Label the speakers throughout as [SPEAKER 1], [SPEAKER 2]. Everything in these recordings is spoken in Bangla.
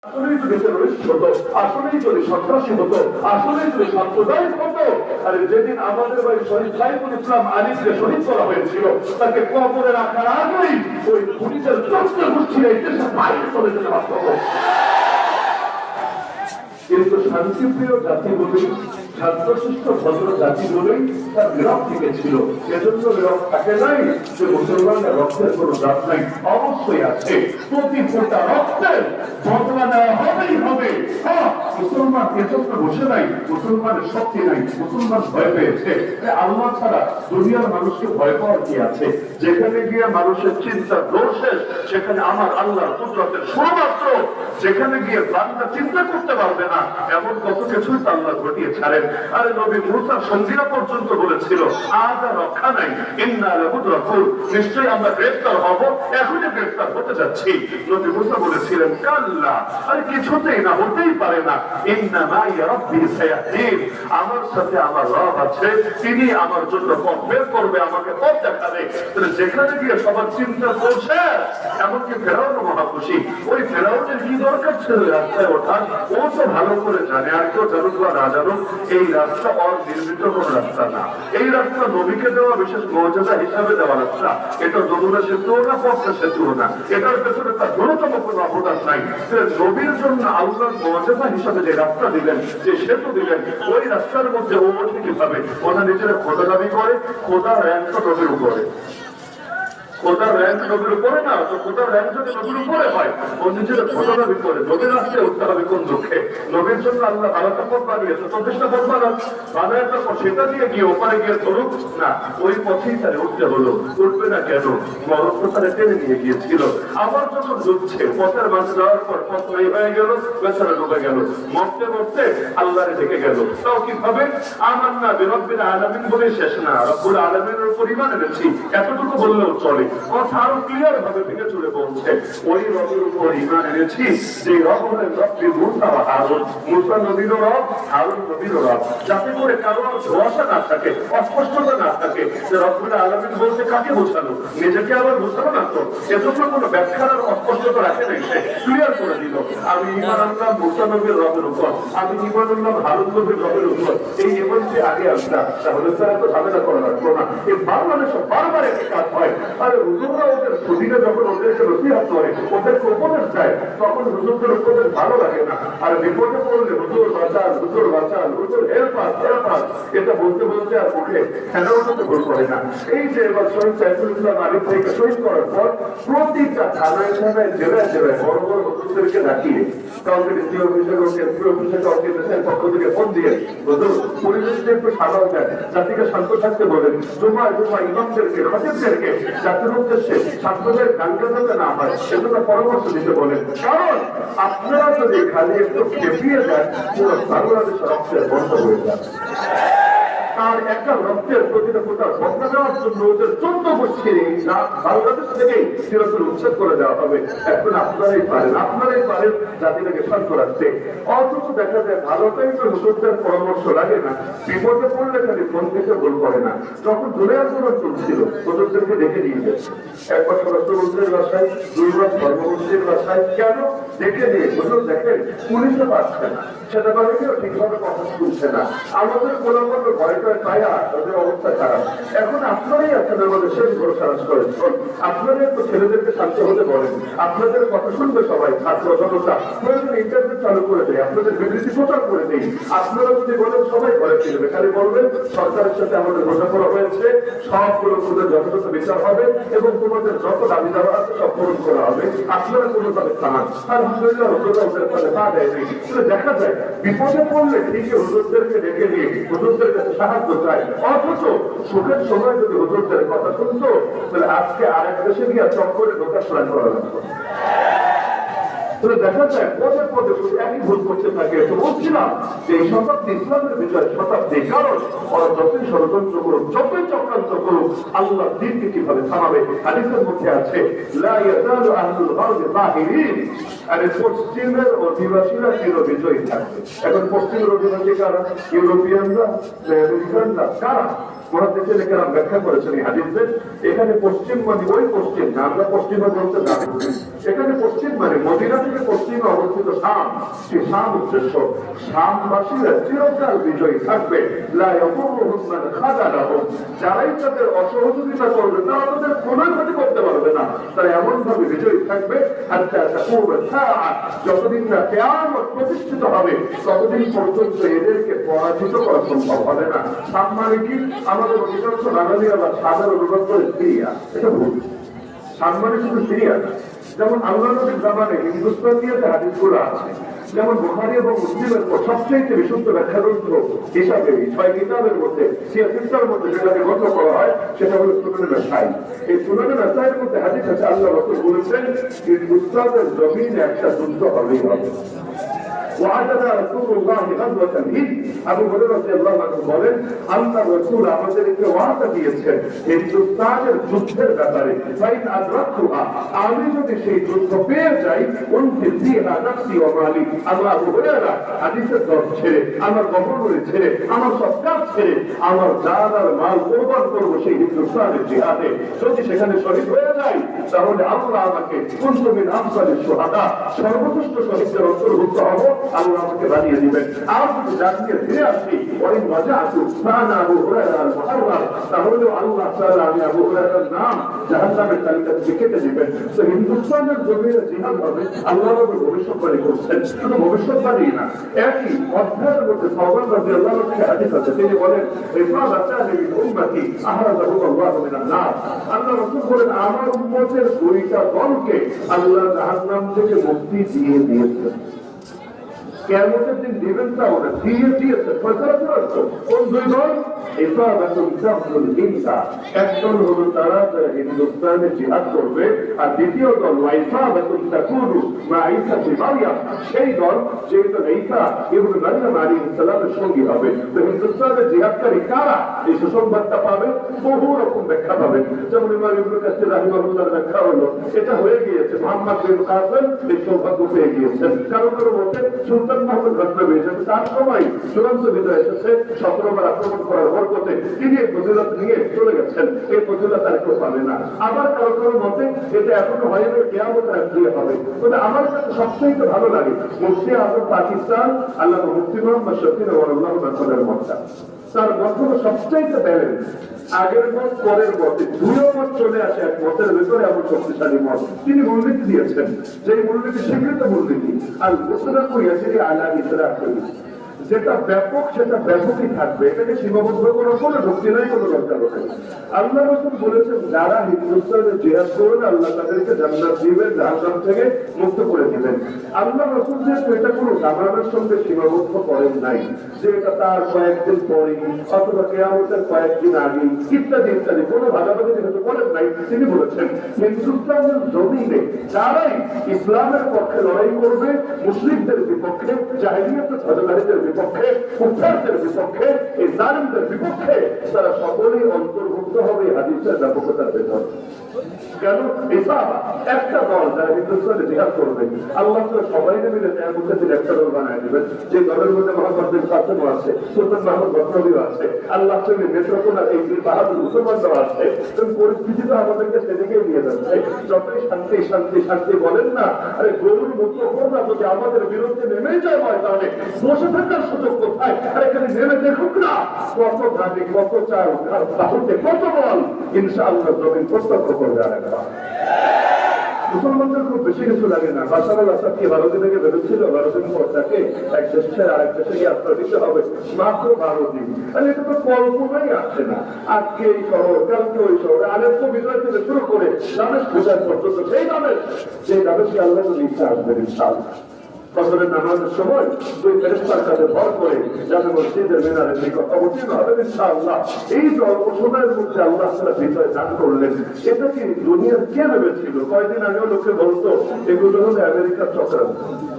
[SPEAKER 1] আসলেই যদি টেররিস্ট হতো, আসলেই যদি সন্ত্রাসী হতো, আসলেই যদি সাম্প্রদায়িক হতো, আর যেদিন আমাদের ভাই শহীদ সাইফুল ইসলাম আলীকে শহীদ করা হয়েছিল, তাকে কবরে রাখার আগেই ওই পুলিশের চক্র গোষ্ঠীরা এই দেশের বাইরে চলে যেতে বাধ্য হতো। কিন্তু শান্তিপ্রিয় জাতি বলেই, শান্তশিষ্ট ভদ্র জাতি বলেই তার বিরোধ থেকে ছিল। এজন্য বিরোধ থাকে নাই যে মুসলমানের রক্তের কোন দাম নাই, অবশ্যই আছে। প্রতি ফোঁটা রক্তের বদলা নেওয়া হবেই হবে। মুসলমান এজন্য বসে নাই, মুসলমানের শক্তি নাই, মুসলমান ভয় পেয়েছে। আল্লাহ ছাড়া দুনিয়ার মানুষকে ভয় পাওয়ার কি আছে? যেখানে গিয়ে মানুষের চিন্তা দোষ শেষ, সেখানে আমার আল্লাহর কুদরতের শুধুমাত্র। যেখানে গিয়ে বান্দা চিন্তা করতে পারবে না, এমন কত কিছুই আল্লাহ ঘটিয়ে ছাড়েন। আরে নবী মুসা সঙ্গীরা পর্যন্ত বলেছিল আজ আর রক্ষা নাই, ইন্না লামুদরাকুন, নিশ্চয়ই আমরা গ্রেফতার হব, এখনই গ্রেফতার হতে যাচ্ছি। নবী মুসা বলেছিলেন কাল্লা, আরে কিছুতেই না, হতেই পারে না, ইন্না মাই রাব্বি সায়াহদিন, আমার সাথে আমার রব আছে, তিনি আমার জন্য পথ বের করবে, আমাকে পথ দেখাবে। তাহলে যেখানে গিয়ে সবার চিন্তা করছে, এমনকি ফেরাউন মহাখুশি। ওই ফেরাউনের কি দরকার ছিল রাস্তায় ওঠার? ও তো ভালো করে জানে, আর কেউ জানুক বা না জানুক, এই রাস্তা অনির্মিত কোন রাস্তা না। এই রাস্তা নবীকে দেওয়া বিশেষ মর্যাদা হিসাবে দেওয়া রাস্তা। এটা যমুনা সেতুও না, পদ্মা সেতুও না, এটার পেছনে তার ন্যূনতম কোন অবদান নাই। নবীর জন্য আল্লাহর মর্যাদা হিসাবে যে রাস্তা দিলেন, যে সেতু দিলেন, ওই রাস্তার মধ্যে ও ওঠে কিভাবে? ওরা নিজেরা খোদা দাবি করে, খোদা র্যাঙ্ক তো নবীর উপরে, খোদার র্যাঙ্ক নবীর উপরে না, তো খোদার র্যাঙ্ক যদি নবীর উপরে হয়, ও নিজের খোদা দাবি করে নবীর রাস্তায় উঠতে হবে কোন দুঃখে? নবীর জন্য আল্লাহ আলাদা পথ বানিয়েছে, 24টা পথ বানায়, তারপর সেটা দিয়ে গিয়ে ওপারে গিয়ে ধরুক না, ওই পথেই তারে উঠতে হলো। উঠবে না কেন? মরণ তো তারা টেনে নিয়ে গিয়েছিল। আবার যখন ডুবছে, পথের মাঝে যাওয়ার পর পথ নাই হয়ে গেল, বেচারা ডুবে গেল, মরতে মরতে আল্লাহরে ডেকে গেল। তাও কিভাবে? আমার না বিরব্বিল আলামিন বলে শেষ না, রব্বুল আলামিনের উপর ঈমান এনেছি, এতটুকু বললেও চলে। কথা আরো ক্লিয়ার ভাবে ভেঙে চলে বলছে, ওই রবের উপর ঈমান এনেছি যে রব হলেন রব্বি মুসা ওয়া হারুন, মুসা নবীর রব, হারুন নবীর রব, যাতে করে কারো ধোঁয়াশা না থাকে, অস্পষ্টতা না থাকে যে রব্বুল আলামিন বলতে কাকে বোঝানো, নিজেকে আবার বোঝানো না তো। এজন্য কোনো ব্যাখ্যার অস্পষ্টতা রাখে নাই, সে ক্লিয়ার করে দিল, আমি ঈমান আনলাম মুসা নবীর রবের উপর, আমি ঈমান আনলাম হারুন নবীর রবের উপর। এই ঈমানকে আগে আসলাম, তাহলে তো এত ঝামেলা করা লাগতো না। এই বাংলাদেশে বারবার একটি কাজ হয়, আরে হুজুররা ওদের সুদিনে যখন ওদেরকে নসিহত করে, ওদেরকে উপদেশ দেয়, তখন হুজুরদের উপদেশ ভালো লাগে না। আর বিপদে পড়লে হুজুর বাঁচান, হুজুর বাঁচান, হুজুর হেল্প আস, হেল্প আস, এটা বলতে বলতে আর মুখে খেলাটা ভুল করে না। এই যে এবার শহীদ সাইফুল ইসলাম আলী থেকে শহীদ করার পর প্রতিটা থানায় থানায় জেলায় জেলায় বড় বড় হুজুরদেরকে ডাকিয়ে, কাউকে ডিসি অফিসে, কাউকে এমপি অফিসে, কাউকে দেশের পক্ষ থেকে ফোন দিয়ে হুজুর পরিবেশটা একটু সাধারণ দেন, জাতিকে শান্ত থাকতে বলেন, জুমায় জুমায় ইমামদেরকে, খতিবদেরকে জাতির উদ্দেশ্যে ছাত্রদের গানকে যাতে না হয় সেজন্য পরামর্শ দিতে বলেন। কারণ আপনারা যদি খালি একটু খেপিয়ে দেন, পুরো বাংলাদেশের রক্তের বন্ধ হয়ে যাবে। তার একটা রক্তের প্রতিটা ফোটার বদলা দেওয়ার জন্য ওদের 14 গোষ্ঠীর বাংলাদেশ থেকেই চিরতরে উচ্ছেদ করে দেওয়া হবে। এখন আপনারাই পারেন জাতিটাকে শান্ত রাখতে। অথচ দেখা যায় ভালোটাই তো হুজুরদের পরামর্শ লাগে না, বিপদে পড়লে খালি ফোন থেকে ভুল করে না। যখন দূরে আন্দোলন চলছিল, হুজুরদেরকে ডেকে নিয়ে গেছে, একবার স্বরাষ্ট্রমন্ত্রীর বাসায়, দুইবার ধর্মমন্ত্রীর বাসায়। কেন ডেকে নিয়ে? হুজুর দেখেন পুলিশে পাচ্ছে না, সেটা বাহিনীও ঠিকভাবে কথা শুনছে না, আমাদের কোনো কোনো ভয়টা পায়া ওদের অবস্থা খারাপ। এখন আপনারাই আছেন আমাদের শেষ ভরসা করেন, আপনারাই তো ছেলেদেরকে শান্ত হতে বলেন, আপনাদের কথা শুনবে সবাই, ছাত্র জনতা। প্রয়োজন ইন্টারনেট চালু করে দেয়, আপনাদের বিবৃতি প্রচার করে দেয়। আপনারা যদি বলেন সবাই ঘরে ফিরবে, খালি বলবেন সরকারের সাথে আমাদের বোঝাপড়া হয়েছে, সবগুলো খুঁজে যথাযথ বিচার হবে এবং তোমাদের যত দাবি দাবা আছে সব পূরণ করা হবে, আপনারা কোনোভাবে থামান। আলহামদুলিল্লাহ হুজুররা ওদের কাছে পা দেয়নি। দেখা যায় বিপদে পড়লে ঠিকই হুজুরদেরকে ডেকে নিয়ে হুজুরদের কাছে সাহায্য চায়। অথচ সুখের সময় যদি হুজুরদের কথা শুনতো, তাহলে আজকে আরেক দেশে গিয়ে চক্করে ঢোকা প্ল্যান করা লাগতো। দেখা যায় পদে পদে একই ভুল করতে থাকে। তো বলছিলাম যে এই শতাব্দী ইসলামের বিজয় শতাব্দী, কারণ ওরা যতই ষড়যন্ত্র করুক, যতই চক্রান্ত করুক, আল্লাহ দিনকে কিভাবে থামাবে? হাদিসের মধ্যে আছে লা ইয়াজালু আহলুল গারবি যাহিরিন, আর পশ্চিমের অধিবাসীরা চিরবিজয়ী থাকবে। এখন পশ্চিমের অধিবাসী কারা? ইউরোপিয়ানরা, আমেরিকানরা, কারা? মহাদেশের ব্যাখ্যা করেছেন এই হাদিসে। এখানে পশ্চিম মানে ওই পশ্চিম না, আমরা পশ্চিমে বলতে না, এখানে পশ্চিম মানে মদিনা থেকে পশ্চিমে অবস্থিত শাম, সে শাম উদ্দেশ্য। শামবাসীরা চিরকাল বিজয়ী থাকবে। যারাই তাদের অসহযোগিতা করবে তারা তাদের কোনো ক্ষতি করতে পারবে না, তারা এমন ভাবে বিজয়ী থাকবে যতদিন না কিয়ামত প্রতিষ্ঠিত হবে ততদিন পর্যন্ত এদেরকে পরাজিত করা সম্ভব হবে না। শাম মানে কি? আমাদের অধিকাংশ বাঙালিরা বা সাধারণ অনুবাদ করে সিরিয়া, এটা ভুল। শাম মানে শুধু সিরিয়া। যেমন আল্লাহ নবীর জামানে হিন্দুস্তান দিয়ে যে হাদিসগুলো আছে, যেমন বুখারী এবং মুসলিমের সবচেয়ে বিশুদ্ধ ব্যাখ্যা গ্রন্থ হিসাবে 6 কিতাবের মধ্যে 66টার মধ্যে যেটাকে গণ্য করা হয় সেটা হলো সুনানে নাসাই। এই সুনানে নাসাইয়ের মধ্যে হাদিস আছে, আল্লাহ রাসূল বলেছেন হিন্দুস্তানের জমিনে একটা যুদ্ধ হবেই হবে। وعدنا رسول الله غزوة الهند আবু হুরায়রা রাদিয়াল্লাহু আনহু বলেন আল্লাহর রাসূল আমাদেরকে ওয়াদা দিয়েছেন হিন্দুস্তানের যুদ্ধের ব্যাপারে, ফাইন আদরাকুহা, আমি যদি সেই যুদ্ধ পেয়ে যাই উনফিল ফিহা নাফসি ওয়া মালি, আল্লাহ আবু হুরায়রা হাদিসের দর ছেড়ে, আমার গহররে ছেড়ে, আমার সব কাজ ছেড়ে আমার জান আর মাল কুরবান করব সেই হিন্দুস্তানের জিহাদে। যদি সেখানে শহীদ হয়ে যাই তাহলে আল্লাহ আমাকে কুনতু মিন আফসালিশ শুহাদা, সর্বশ্রেষ্ঠ শহীদদের অন্তর্ভুক্ত হব, আল্লাহ আমাকে বানিয়ে দিবেন। আর যদি জাতিকে ফিরে আসি ওই মজা আসুক না আবু হুরায়রার মুহাররাম, তাহলে আল্লাহ তাআলা আমি আবু হুরায়রার নাম জাহান্নামের তালিকা থেকে কেটে দিবেন। তো হিন্দুস্তানের জমিনে জিহাদ হবে আল্লাহ রাব্বুল ভবিষ্যৎবাণী করছেন। শুধু ভবিষ্যৎবাণী না, একই অধ্যায়ের মধ্যে সাওবান রাদিয়াল্লাহু আনহু থেকে হাদিস আছে, তিনি বলেন ইফাদাতানি মিন উম্মতি আহরাজাহু আল্লাহু মিনান নার, আল্লাহ রাসূল বলেন আমার উম্মতের দুইটা দলকে আল্লাহ জাহান্নাম থেকে মুক্তি দিয়ে দিয়েছেন। কিয়ামতের দিন দিবেন তাও না, দিয়ে দিয়েছে। কোন দুই দল? একদল হলো তারা যারা হিন্দুস্তানে জিহাদ করবে, আর দ্বিতীয় দল সেই দল যে ঈসা ইবনে মারইয়াম আলাইহিস সালামের সঙ্গী হবে। তো হিন্দুস্তানের জিহাদকারী কারা এই সুসংবাদটা পাবে? বহু রকম ব্যাখ্যা পাবেন। যেমন ইমাম ইবনে কাসির রাহিমাহুল্লাহর ব্যাখ্যা হলো এটা হয়ে গিয়েছে মুহাম্মদ বিন কাসিম এই সৌভাগ্য পেয়ে গিয়েছেন। কারো কারো মতে সুলতান মাহমুদ গজনবী, তার সময় চূড়ান্ত বিজয় এসেছে 17 বার আক্রমণ করার বরকতে, তিনি এই ফজিলত নিয়ে চলে গেছেন, এই ফজিলত আর কেউ পাবে না। আবার কারো কারো মতে এটা এখনো হয়নি, কিয়ামতের আগে হবে। তবে আমার কাছে সবচেয়ে ভালো লাগে মুফতি আজম পাকিস্তান আল্লাহ মুফতি মোহাম্মদ শফিউর রহমানুল্লাহ মাসউদের মতটা, তার মতগুলো সবচেয়ে ব্যালেন্স। আগের মত পরের মতে দুটো মত চলে আসে এক মতের ভেতরে, এমন শক্তিশালী মত তিনি মূলনীতি দিয়েছেন, যে মূলনীতি স্বীকৃত মূলনীতি আর মুসলাম ইয়াসিরি আলা ইসলাম, যেটা ব্যাপক সেটা ব্যাপকই থাকবে, এটাকে সীমাবদ্ধ করার কোনো যুক্তি নাই, কোনো দরকার নেই। আল্লাহ রাসূল বলেছেন যারা হিন্দুস্তানে জিহাদ করবে আল্লাহ তাদেরকে জান্নাত দিবেন, জাহান্নাম থেকে মুক্ত করে দিবেন। আল্লাহ রাসূল যেহেতু এটা কোনো জামানের সঙ্গে সীমাবদ্ধ করেন নাই, যে এটা তার কয়েকদিন পরে অথবা কিয়ামতের কয়েকদিন আগে ইত্যাদি ইত্যাদি কোনো ভাগাভাগি যেহেতু করেন নাই, তিনি বলেছেন হিন্দুস্তানের জমিনে যারাই ইসলামের পক্ষে লড়াই করবে, মুসলিমদের বিপক্ষে, জাহেলিয়াতের সরকারীদের বিপক্ষে, কুফারদের বিপক্ষে, এই জালিমদের বিপক্ষে, তারা সকলেই অন্তর্ভুক্ত হবে হাদিসের ব্যাপকতার ভেতর। কেন? একটা দল যারা হিন্দুস্তানে জিহাদ করবে আল্লাহ সবাই মিলে একটা দল বানায় দেবেন, যে দলের মধ্যে মোহাম্মদ বিন কাসিম আছে, সুলতান মাহমুদ গজনবী আছে, আল্লাহ নেত্রকোনার এই বাহাদুর মুসলমানরাও আছে। পরিস্থিতি তো আমাদেরকে সেদিকেই নিয়ে যাচ্ছে। যতই শান্তি শান্তি শান্তি বলেন না, আরে গরুর মুক্ত করবো যদি আমাদের বিরুদ্ধে নেমে যায় হয়, তাহলে বসে থাকার সুযোগ কোথায়? আর এখানে নেমে দেখুক না কত গাড়ি, কত চাল, বাহুতে কত বল, ইনশাআল্লাহ জমিন প্রত্যক্ষ করবে। আর মুসলমানদের খুব বেশি কিছু লাগে না। বাশার আল আসাদ কি 12 দিন আগে বেরোচ্ছিল, 12 দিন পর তাকে এক দেশ ছেড়ে আরেক দেশে গিয়ে আশ্রয় দিতে হবে, মাত্র 12 দিন। আর এটা তো কল্পনাই আসে না। আজকে এই শহর, কালকে ওই শহরে, আলেপ্পো বিজয় থেকে শুরু করে দামেস্ক বিজয় পর্যন্ত, সেই দামেস্কে আল্লাহ ইচ্ছা আসবে ইনশাআল্লাহ। ফজরের নামাজের সময় দুই ফেরেশতার কাছে ভর করে যাতে মসজিদের মিনারের নিকট অবতীর্ণ হবে ইনশাআল্লাহ। এই যে অল্প সময়ের মধ্যে আল্লাহ তাআলা বিজয় দান করলেন, এটা কি দুনিয়ার কে ভেবেছিল? কয়েকদিন আগেও লোকে বলতো এগুলো হলো আমেরিকার চক্রান্ত।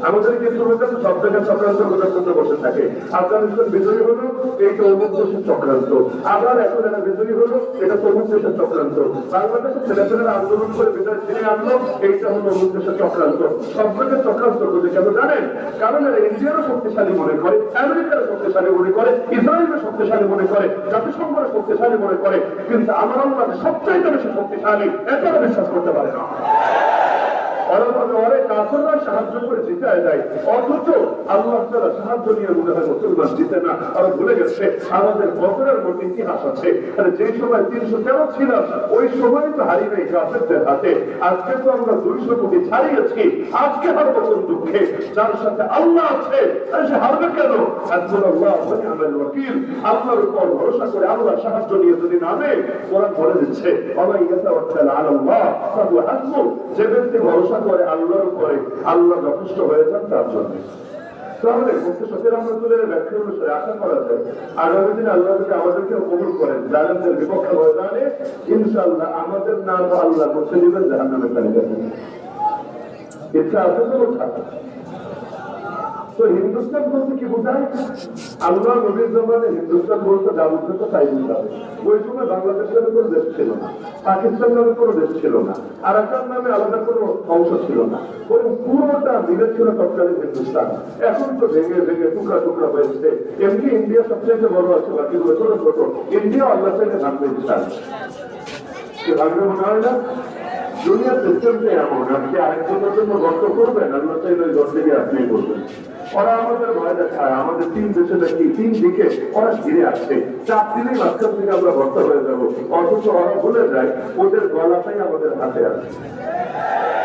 [SPEAKER 1] আমাদের কিন্তু লোকের সব জায়গায় চক্রান্ত করতে বসে থাকে। আফগানিস্তান বিজয়ী হলো, এইটা অমুক দেশের চক্রান্ত। আবার এখন এরা বিজয়ী হলো, এটা তমুক দেশের চক্রান্ত। বাংলাদেশের ছেলেপেলেরা আন্দোলন করে বিজয় ছিনিয়ে আনলো, এইটা হলো অমুক দেশের চক্রান্ত। সব জায়গায় চক্রান্ত করতে কেন জানেন? কারণ এরা ইন্ডিয়ারও শক্তিশালী মনে করে, আমেরিকারও শক্তিশালী মনে করে, ইসরায়েলের শক্তিশালী মনে করে, জাতিসংঘের শক্তিশালী মনে করে, কিন্তু আমার আল্লাহ সবচাইতে বেশি শক্তিশালী এটা বিশ্বাস করতে পারে না। ওরে কাফেররা সাহায্য করে জিতায় দেয়, অথচ আল্লাহ তাআলা সাহায্য নিয়ে মনে হয় মুসলমান জিতে না। আর ভুলে গেছে আমাদের বদরের মধ্যে ইতিহাস আছে। যে সময় 313 ছিলাম ওই সময় তো হারি নাই কাফেরদের হাতে। আজকে তো আমরা 200 কোটি ছাড়িয়েছি, আজকে হারবো কোন দুঃখে? যার সাথে আল্লাহ আছে সে হারবে কেন? হাসবুনাল্লাহ ওয়া নি'মাল ওয়াকিল। আল্লাহর উপর ভরসা করে আল্লাহ সাহায্য নিয়ে যদি নামে, কোরআন বলে দিচ্ছে ওয়া ইয়াতাওয়াক্কাল আলাল্লাহ ফাহুয়া হাসবুহ। যে ব্যক্তি ভরসা করে আল্লাহর উপরে, আল্লাহ যথেষ্ট হয়ে যান তার জন্য। তাহলে মুফতি শফির আহমদুল্লাহের ব্যাখ্যা অনুসারে আশা করা যায় আগামী দিনে আল্লাহ যদি আমাদেরকে কবুল করেন, জালেমদের বিপক্ষে ময়দানে ইনশাআল্লাহ আমাদের নাম আল্লাহ মুছে দিবেন জাহান্নামের তালিকাতে। ইচ্ছা আছে তো থাকে। তো হিন্দুস্তান বলতে কি বোঝায়? আল্লাহ নবীর জমানে হিন্দুস্তান বলতে যা বুঝতে তাই বুঝতে হবে। ওই সময় বাংলাদেশ নামে কোনো দেশ ছিল না, পাকিস্তান নামে কোনো দেশ ছিল না, আরাকান নামে আলাদা কোনো অংশ ছিল না, ওই পুরোটা মিলে ছিল তৎকালীন হিন্দুস্তান। এখন তো ভেঙে ভেঙে টুকরা টুকরা হয়েছে। এমনি ইন্ডিয়া সবচেয়ে বড় আছে, বাকিগুলো ছোট ছোট। ইন্ডিয়া আল্লাহ চাইলে ভাঙবে ইনশাআল্লাহ। কি ভাঙবে মনে হয় না? দুনিয়ার সিস্টেমটাই এমন, আপনি আরেকজনের জন্য গর্ত করবেন, আল্লাহ চাইলে ওই গর্তে আপনি করবেন। ওরা আমাদের ভয় দেখায়, আমাদের 3 দেশে দেখি 3 দিকে ওরা ঘিরে আসছে, 4 দিনেই মাঝখান থেকে আমরা গর্ত হয়ে যাবো। অথচ ওরা বলে যায় ওদের গলাটাই আমাদের হাতে আছে।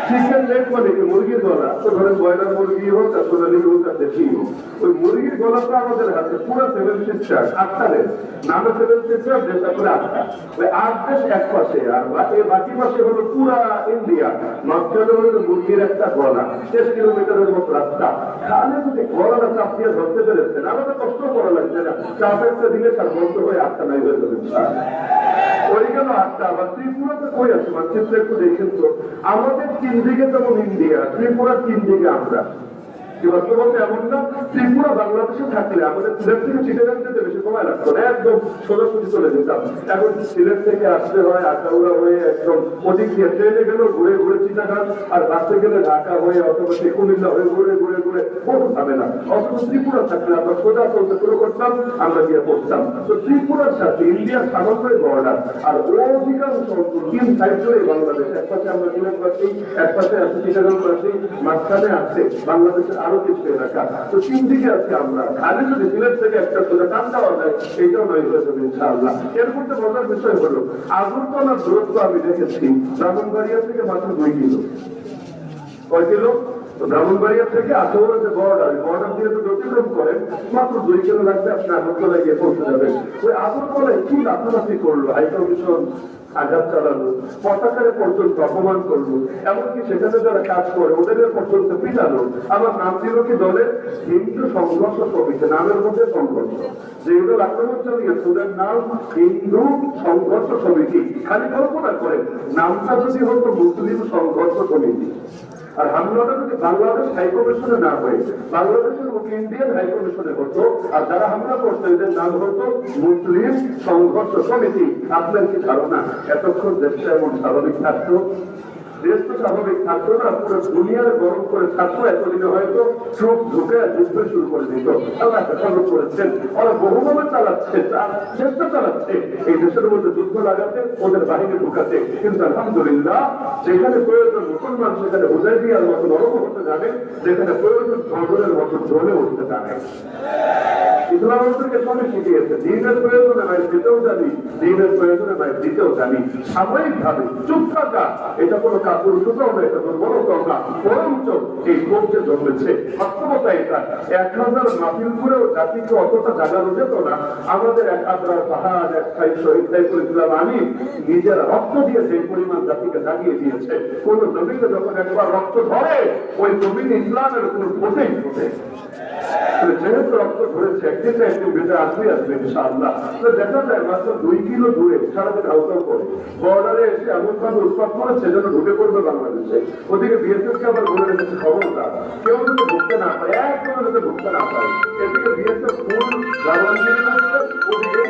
[SPEAKER 1] চিকেন লেগ মানে কি? মুরগির গলা। তো ধরেন ব্রয়লার মুরগি হোক আর সোনালি হোক আর দেশি হোক, ওই মুরগির গলাটা আমাদের হাতে। পুরো 7 সিস্টার, 8টা দেশ নামে 7 সিস্টার, দেশটা করে 8টা। ওই 8 দেশ এক পাশে, আর বাকি পাশে হলো পুরা ইন্ডিয়া। মাঝখানে হলো মুরগির একটা গলা, 6 কিলোমিটারের মতো রাস্তা। খালে যদি গলাটা চাপ দিয়ে ধরতে পেরেছেন, আমাদের কষ্ট করা লাগছে না। চাপ একটা দিলে তার বন্ধ হয়ে 8টা নাই হয়ে যাবে। ওই গেল 8টা। আবার ত্রিপুরাতে কই আছে মানচিত্র একটু দেখেন তো। আমাদের 3 দিকে যেমন ইন্ডিয়া, ত্রিপুরার 3 দিকে আমরা। বলতে এমন না, ত্রিপুরা বাংলাদেশে থাকলে আমাদের সিলেট থেকে চিটাগাং যেতে বেশি সময় লাগতো না, একদম সোজাসুজি চলে যেতাম। এখন সিলেট থেকে আসতে হয় আখাউড়া হয়ে, একদম ওদিক দিয়ে ট্রেনে গেল ঘুরে ঘুরে চিটাগাং, আর বাসে গেলে ঢাকা হয়ে অথবা কুমিল্লা হয়ে ঘুরে ঘুরে ঘুরে কোনো যাবে না। অথবা ত্রিপুরা থাকলে আমরা সোজা চলতে শুরু করতাম, আমরা গিয়ে পড়তাম। তো ত্রিপুরার সাথে ইন্ডিয়ার সামগ্রিক বর্ডার, আর অধিকাংশ 3 সাইড ধরে বাংলাদেশ। এক পাশে আমরা সিলেটবাসী, এক পাশে আছে চিটাগাংবাসী, মাঝখানে আছে বাংলাদেশের আরো কিছু এলাকা। তো 3 দিকে আছে আমরা। খালি যদি সিলেট থেকে একটা সোজা টান দেওয়া যায়, এইটাও নয় হয়ে যাবে ইনশাআল্লাহ। এর মধ্যে মজার বিষয় হলো আগরতলার দূরত্ব আমি দেখেছি ব্রাহ্মণবাড়িয়া থেকে মাত্র 2 কিলো। কয় কিলো? ব্রাহ্মণবাড়িয়া থেকে আখাউড়া যে বর্ডার দিয়ে তো অতিক্রম করেন, মাত্র 2 কিলো লাগবে আপনি আগরতলায় গিয়ে পৌঁছে যাবেন। ওই আগরতলায় কি লাফালাফি করলো, হাইকমিশন আঘাত চালালো, পতাকারে পর্যন্ত অপমান করলো, এমনকি সেখানে যারা কাজ করে ওদের পর্যন্ত পিটালো। আমার নাম দিল কি দলের হিন্দু সংঘর্ষ সমিতি, নামের মধ্যে সংঘর্ষ। যেগুলো আক্রমণ চালিয়েছে ওদের নাম হিন্দু সংঘর্ষ সমিতি। খালি কল্পনা করেন নামটা যদি হতো মুসলিম সংঘর্ষ সমিতি, আর হামলাটা যদি বাংলাদেশ হাইকমিশনে না হয়ে বাংলাদেশের ইন্ডিয়ান হাইকমিশনে হতো, আর যারা হামলা করতো এদের নাম হতো মুসলিম সংঘর্ষ সমিতি। আপনার কি ধারণা এতক্ষণ দেশটা এমন স্বাভাবিক থাকতো? দেশ তো স্বাভাবিক থাকতো না, পুরো দুনিয়ার গরম করে থাকতো। এতদিনে হয়তো চোখ ঢুকে যুদ্ধ শুরু করে দিত। আল্লাহ হেফাজত করেছেন, ওরা বহুভাবে চালাচ্ছে, চেষ্টা চালাচ্ছে এই দেশের মধ্যে যুদ্ধ লাগাতে, ওদের বাহিনী ঢুকাতে। কিন্তু আলহামদুলিল্লাহ যেখানে প্রয়োজন মুসলমান সেখানে হুদায়বিয়ার মতো নরম হতে জানে, যেখানে প্রয়োজন ধর্মের মতো জ্বলে উঠতে জানে। ইসলাম আমাদেরকে সবই শিখিয়েছে, দিনের প্রয়োজনে নয় দিতেও জানি, দিনের প্রয়োজনে নয় দিতেও জানি। সাময়িক ভাবে চুপ থাকা এটা কোনো কাপুরুষতাও না, এটা দুর্বলতাও না, বরঞ্চ এই ক্ষোভে জন্মেছে। বাস্তবতা এটা 1000 মাহফিল করেও জাতিকে অতটা জাগানো যেত না। আমাদের 1000 পাহাড়, 1 শহীদ সাইফুল ইসলাম আমি নিজের রক্ত দিয়ে যে পরিমাণ জাতিকে জাগিয়ে দিয়েছে। কোন জমিনে যখন একবার রক্ত ধরে ওই জমিন ইসলামের কোন ফোটেই ফোটে। যেহেতু রক্ত ধরেছে একদিন না একদিন বেঁচে আসবে ইনশাআল্লাহ। দেখা যায় মাত্র 2 কিলো দূরে সারাদিন আউটাও করে বর্ডারে এসে এমন ভাবে উৎপাদ করেছে যেন ঢুকে পড়বে বাংলাদেশে। ওদিকে বিএসএফ কে আবার বলে রেখেছে খবরদার কেউ যদি ঢুকতে না পারে, একদম যাতে ঢুকতে না পারে। এদিকে বিএসএফ ফুল গাড়োয়ানগিরি করছে, ওদিকে